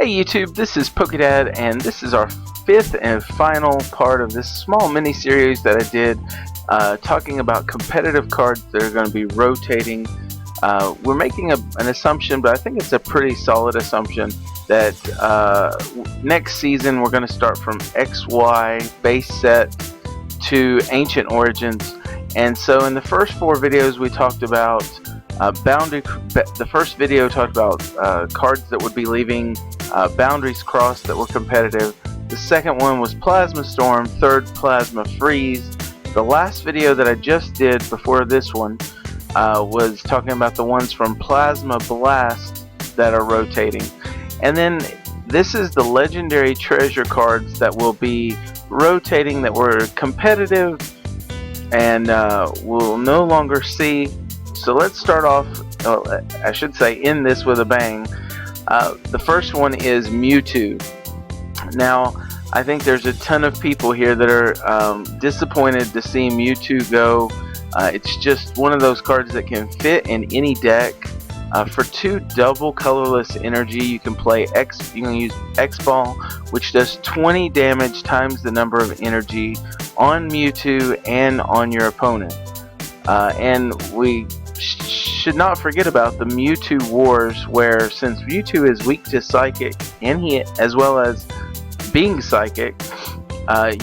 Hey YouTube, this is PokeDad, and this is our fifth and final part of this small mini-series that I did talking about competitive cards that are going to be rotating. We're making an assumption, but I think it's a pretty solid assumption that next season we're going to start from XY base set to Ancient Origins. And so in the first four videos we talked about the first video talked about cards that would be leaving boundaries crossed that were competitive. The second one was Plasma Storm, third Plasma Freeze. The last video that I just did before this one was talking about the ones from Plasma Blast that are rotating. And then this is the legendary treasure cards that will be rotating that were competitive and we'll no longer see. So let's start off, I should say, in this with a bang. The first one is Mewtwo. Now, I think there's a ton of people here that are disappointed to see Mewtwo go. It's just one of those cards that can fit in any deck. For 2 double colorless energy, you can play you can use X-Ball, which does 20 damage times the number of energy on Mewtwo and on your opponent. And we should not forget about the Mewtwo Wars, where since Mewtwo is weak to Psychic, and he as well as being Psychic,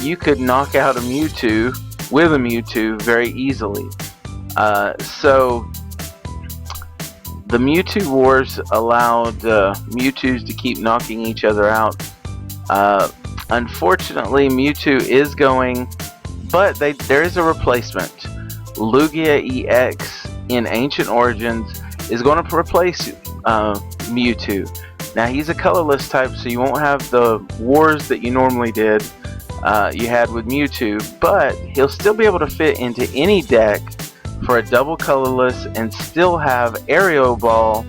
you could knock out a Mewtwo with a Mewtwo very easily. So the Mewtwo Wars allowed Mewtwo's to keep knocking each other out. Unfortunately, Mewtwo is going, but there is a replacement. Lugia EX in Ancient Origins is going to replace Mewtwo. Now he's a colorless type, so you won't have the wars that you normally did you had with Mewtwo, but he'll still be able to fit into any deck for a double colorless and still have Aerial Ball,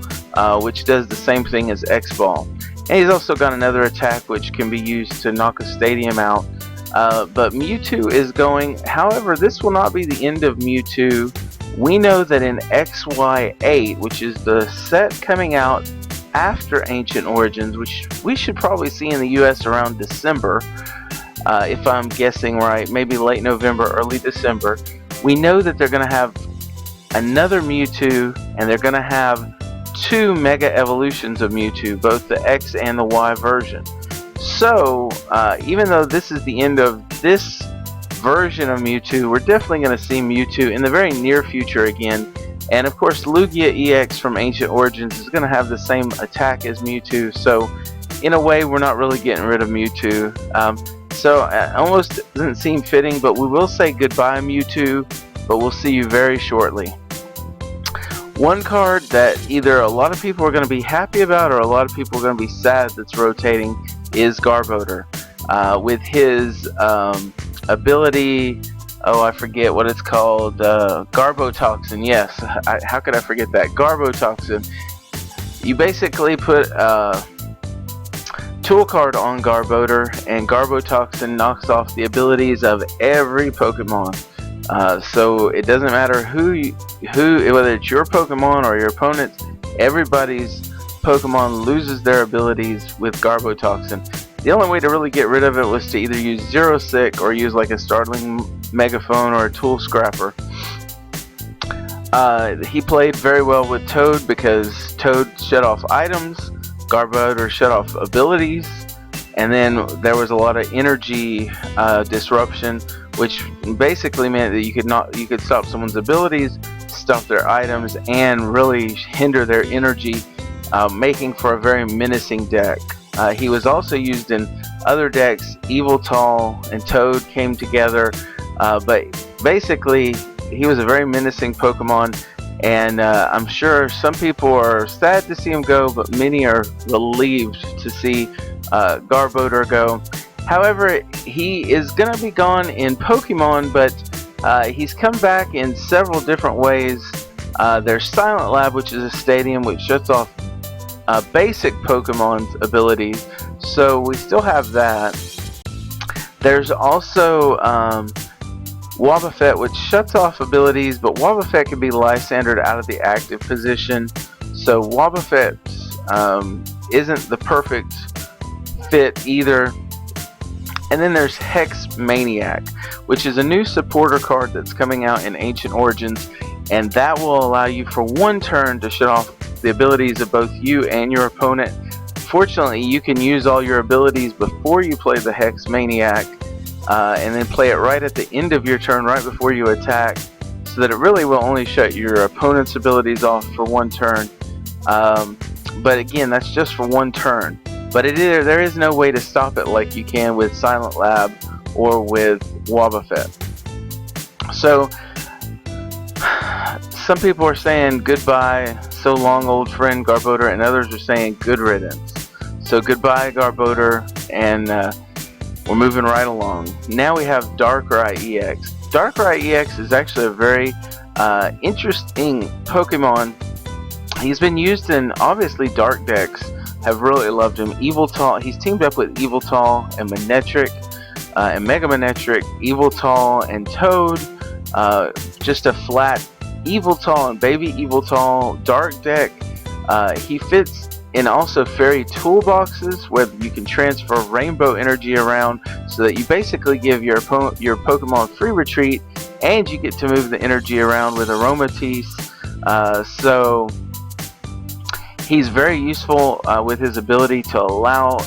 which does the same thing as X-Ball. And he's also got another attack which can be used to knock a stadium out. But Mewtwo is going. However, this will not be the end of Mewtwo. We know that in XY8, which is the set coming out after Ancient Origins, which we should probably see in the US around December, if I'm guessing right, maybe late November, early December, we know that they're going to have another Mewtwo, and they're going to have 2 Mega Evolutions of Mewtwo, both the X and the Y version. So, even though this is the end of this version of Mewtwo, we're definitely going to see Mewtwo in the very near future again. And of course, Lugia EX from Ancient Origins is going to have the same attack as Mewtwo, so in a way we're not really getting rid of Mewtwo. So it almost doesn't seem fitting, but we will say goodbye Mewtwo, but we'll see you very shortly. One card that either a lot of people are going to be happy about or a lot of people are going to be sad that's rotating is Garbodor. With his ability, oh, I forget what it's called, Garbotoxin. Yes, how could I forget that? Garbotoxin. You basically put a tool card on Garbodor, and Garbotoxin knocks off the abilities of every Pokemon. So it doesn't matter whether it's your Pokemon or your opponent's, everybody's Pokemon loses their abilities with Garbotoxin. The only way to really get rid of it was to either use Zero Sick or use like a Startling Megaphone or a Tool Scrapper. He played very well with Toad because Toad shut off items, Garbodor shut off abilities, and then there was a lot of energy disruption, which basically meant that you could stop someone's abilities, stop their items, and really hinder their energy, making for a very menacing deck. He was also used in other decks. Yveltal and Toad came together, but basically he was a very menacing Pokemon, and I'm sure some people are sad to see him go, but many are relieved to see Garbodor go. However, he is going to be gone in Pokemon, but he's come back in several different ways. There's Silent Lab, which is a stadium which shuts off basic Pokemon's abilities, so we still have that. There's also Wobbuffet, which shuts off abilities, but Wobbuffet can be Lysandered out of the active position, so Wobbuffet isn't the perfect fit either. And then there's Hex Maniac, which is a new supporter card that's coming out in Ancient Origins, and that will allow you for one turn to shut off the abilities of both you and your opponent. Fortunately, you can use all your abilities before you play the Hex Maniac, and then play it right at the end of your turn, right before you attack, so that it really will only shut your opponent's abilities off for one turn. But again, that's just for one turn. But there is no way to stop it like you can with Silent Lab or with Wobbuffet. So some people are saying goodbye, so long old friend Garbodor, and others are saying good riddance. So goodbye Garbodor, and we're moving right along. Now we have Darkrai EX. Darkrai EX is actually a very interesting Pokemon. He's been used in, obviously, Dark decks have really loved him. Yveltal, he's teamed up with Yveltal and Manectric and Mega Manectric, Yveltal and Toad. Just a flat Yveltal and Baby Yveltal Dark deck. He fits in also fairy toolboxes where you can transfer rainbow energy around, so that you basically give your Pokemon free retreat, and you get to move the energy around with Aromatisse. So he's very useful with his ability to allow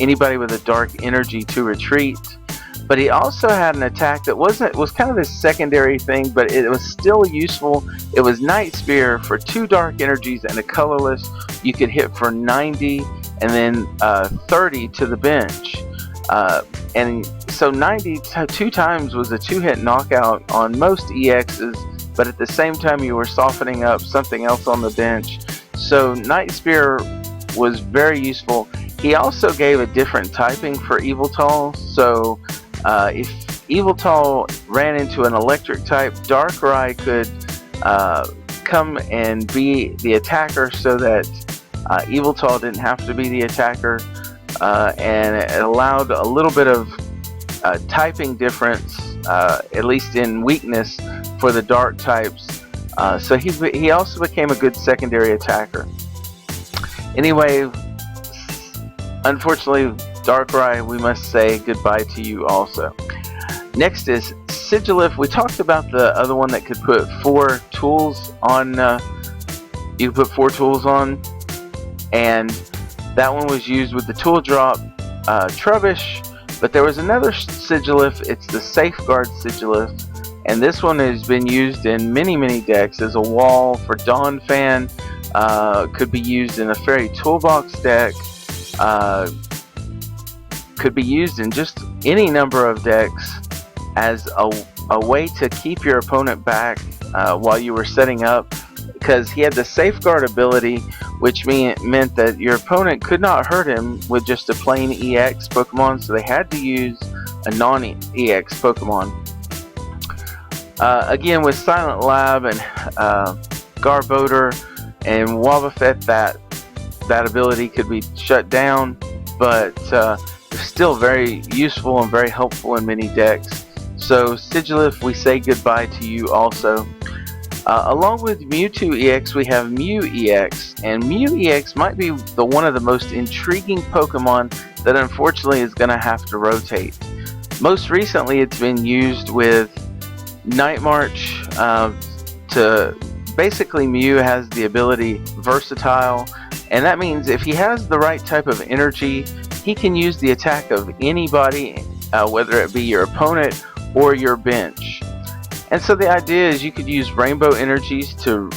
anybody with a dark energy to retreat. But he also had an attack that was kind of a secondary thing, but it was still useful. It was Night Spear for 2 dark energies and a colorless. You could hit for 90 and then 30 to the bench. And so 90 2 times was a 2-hit knockout on most EXs, but at the same time you were softening up something else on the bench. So Night Spear was very useful. He also gave a different typing for Yveltal, so if Yveltal ran into an electric type, Darkrai could come and be the attacker, so that Yveltal didn't have to be the attacker, and it allowed a little bit of typing difference, at least in weakness, for the dark types. So he also became a good secondary attacker. Anyway, unfortunately, Darkrai, we must say goodbye to you also. Next is Sigilyph. We talked about the other one that could put 4 tools on. You could put 4 tools on, and that one was used with the tool drop Trubbish. But there was another Sigilyph. It's the Safeguard Sigilyph, and this one has been used in many decks as a wall for Donphan. Could be used in a Fairy Toolbox deck. Could be used in just any number of decks as a way to keep your opponent back while you were setting up, because he had the Safeguard ability, which meant that your opponent could not hurt him with just a plain EX Pokemon, so they had to use a non-EX Pokemon. Again, with Silent Lab and Garbodor and Wobbuffet, that ability could be shut down, but still very useful and very helpful in many decks. So Sigilyph, we say goodbye to you also. Along with Mewtwo EX, we have Mew EX, and Mew EX might be one of the most intriguing Pokemon that unfortunately is going to have to rotate. Most recently, it's been used with Night March. Basically, Mew has the ability Versatile, and that means if he has the right type of energy, he can use the attack of anybody, whether it be your opponent or your bench. And so the idea is you could use Rainbow Energies to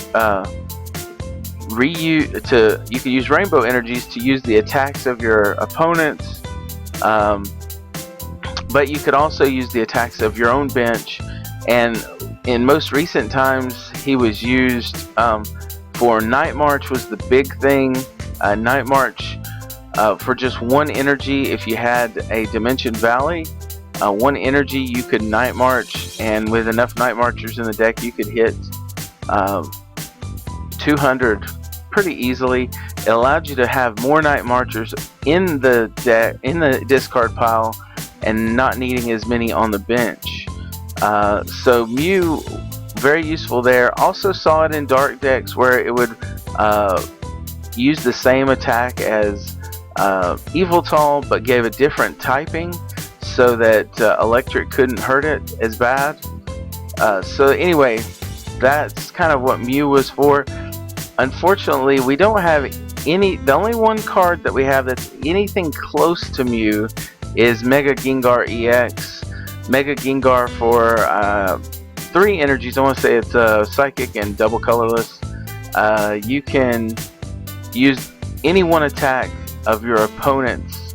use Rainbow Energies to use the attacks of your opponents, but you could also use the attacks of your own bench. And in most recent times, he was used for Night March was the big thing. Night March for just 1 energy. If you had a Dimension Valley, 1 energy, you could Night March, and with enough Night Marchers in the deck, you could hit 200 pretty easily. It allowed you to have more Night Marchers in the deck, in the discard pile, and not needing as many on the bench. So Mew, very useful there. Also saw it in dark decks where it would use the same attack as Eviltal, but gave a different typing so that electric couldn't hurt it as bad. So anyway, that's kind of what Mew was for. Unfortunately, we don't have the only one card that we have that's anything close to Mew is Mega Gengar EX. Mega Gengar for 3 energies. I want to say it's Psychic and double colorless. You can use any one attack of your opponent's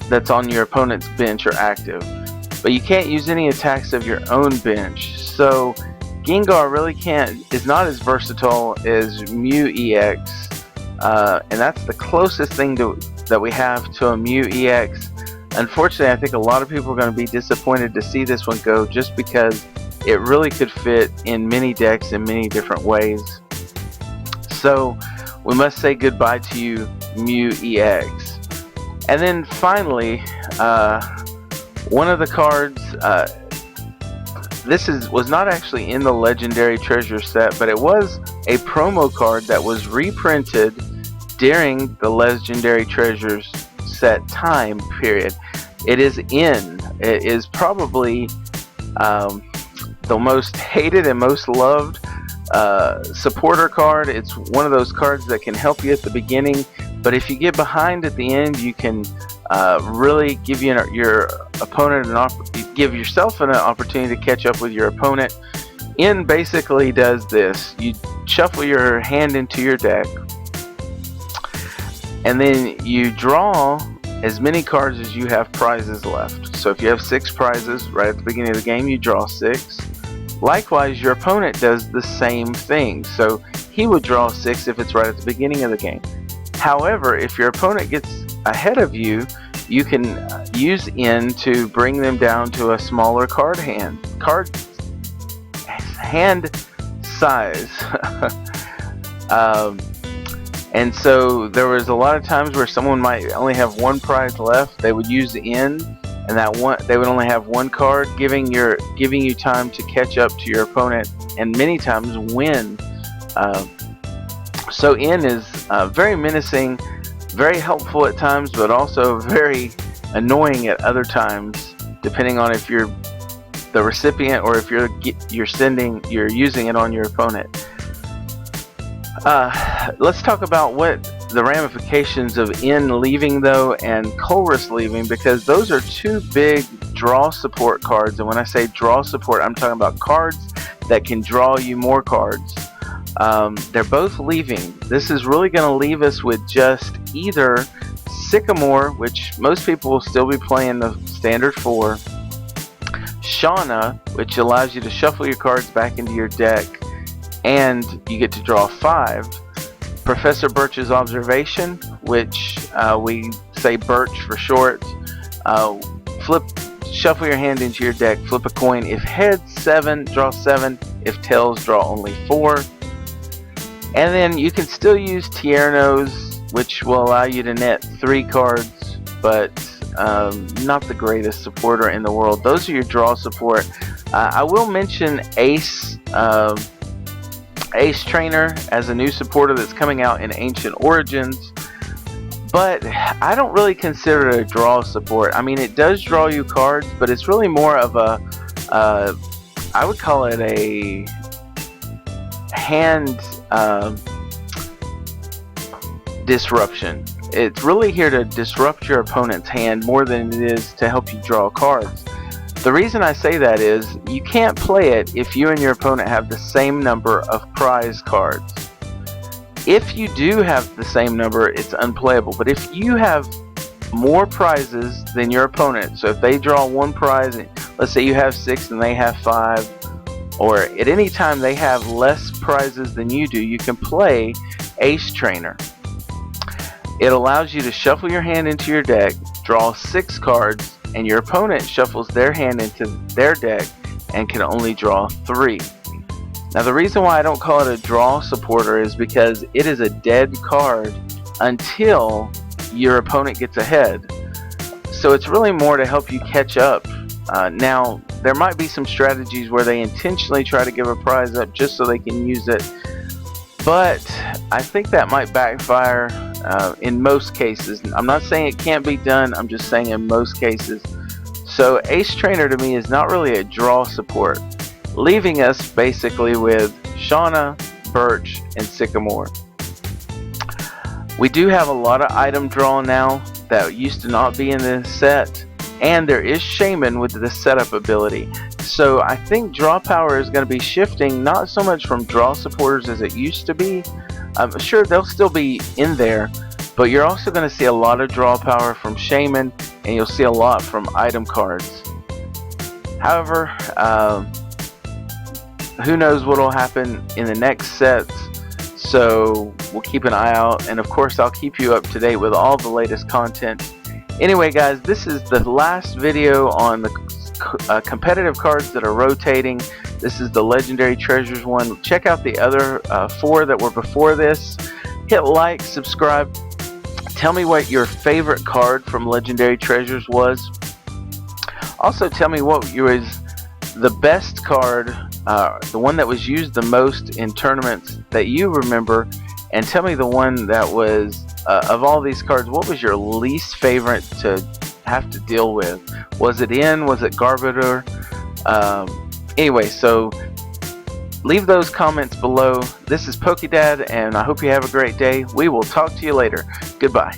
that's on your opponent's bench or active, but you can't use any attacks of your own bench. So Gengar really is not as versatile as Mew EX, and that's the closest thing that we have to a Mew EX. Unfortunately, I think a lot of people are going to be disappointed to see this one go, just because it really could fit in many decks in many different ways. So we must say goodbye to you, Mew EX. And then finally, one of the cards, this was not actually in the Legendary Treasure set, but it was a promo card that was reprinted during the Legendary Treasures set time period. It is in. It is probably the most hated and most loved supporter card. It's one of those cards that can help you at the beginning, but if you get behind at the end, you can really give your opponent give yourself an opportunity to catch up with your opponent. In basically does this: you shuffle your hand into your deck, and then you draw as many cards as you have prizes left. So if you have 6 prizes right at the beginning of the game, you draw 6. Likewise, your opponent does the same thing. So he would draw 6 if it's right at the beginning of the game. However, if your opponent gets ahead of you, you can use in to bring them down to a smaller card hand size. And so there was a lot of times where someone might only have 1 prize left. They would use in, and they would only have 1 card, giving you time to catch up to your opponent, and many times win. So in is very menacing, very helpful at times, but also very annoying at other times, depending on if you're the recipient or if you're using it on your opponent. Let's talk about what the ramifications of in leaving though and Colress leaving, because those are 2 big draw support cards. And when I say draw support, I'm talking about cards that can draw you more cards. They're both leaving. This is really going to leave us with just either Sycamore, which most people will still be playing the standard 4, Shauna, which allows you to shuffle your cards back into your deck and you get to draw 5, Professor Birch's Observation, which we say Birch for short. Shuffle your hand into your deck, flip a coin. If heads, 7, draw 7. If tails, draw only 4. And then you can still use Tierno's, which will allow you to net 3 cards, but not the greatest supporter in the world. Those are your draw support. I will mention Ace Trainer as a new supporter that's coming out in Ancient Origins, but I don't really consider it a draw support. I mean, it does draw you cards, but it's really more of a I would call it a hand disruption. It's really here to disrupt your opponent's hand more than it is to help you draw cards. The reason I say that is you can't play it if you and your opponent have the same number of prize cards. If you do have the same number, it's unplayable. But if you have more prizes than your opponent, so if they draw 1 prize, let's say you have 6 and they have 5, or at any time they have less prizes than you do, you can play Ace Trainer. It allows you to shuffle your hand into your deck, draw 6 cards, and your opponent shuffles their hand into their deck and can only draw 3. Now the reason why I don't call it a draw supporter is because it is a dead card until your opponent gets ahead. So it's really more to help you catch up. Now there might be some strategies where they intentionally try to give a prize up just so they can use it, but I think that might backfire in most cases. I'm not saying it can't be done, I'm just saying in most cases. So Ace Trainer to me is not really a draw support, leaving us basically with Shauna, Birch, and Sycamore. We do have a lot of item draw now that used to not be in this set, and there is Shaman with the setup ability. So I think draw power is going to be shifting not so much from draw supporters as it used to be. I'm sure they'll still be in there, but you're also going to see a lot of draw power from Shaman, and you'll see a lot from item cards. However, who knows what will happen in the next sets, so we'll keep an eye out, and of course I'll keep you up to date with all the latest content. Anyway guys, this is the last video on the competitive cards that are rotating. This is the Legendary Treasures one. Check out the other 4 that were before this. Hit like, subscribe. Tell me what your favorite card from Legendary Treasures was. Also tell me what was the best card, the one that was used the most in tournaments that you remember, and tell me the one that was of all these cards, what was your least favorite to have to deal with? Was it was it Garbodor? Anyway, so leave those comments below. This is PokeDad, and I hope you have a great day. We will talk to you later. Goodbye.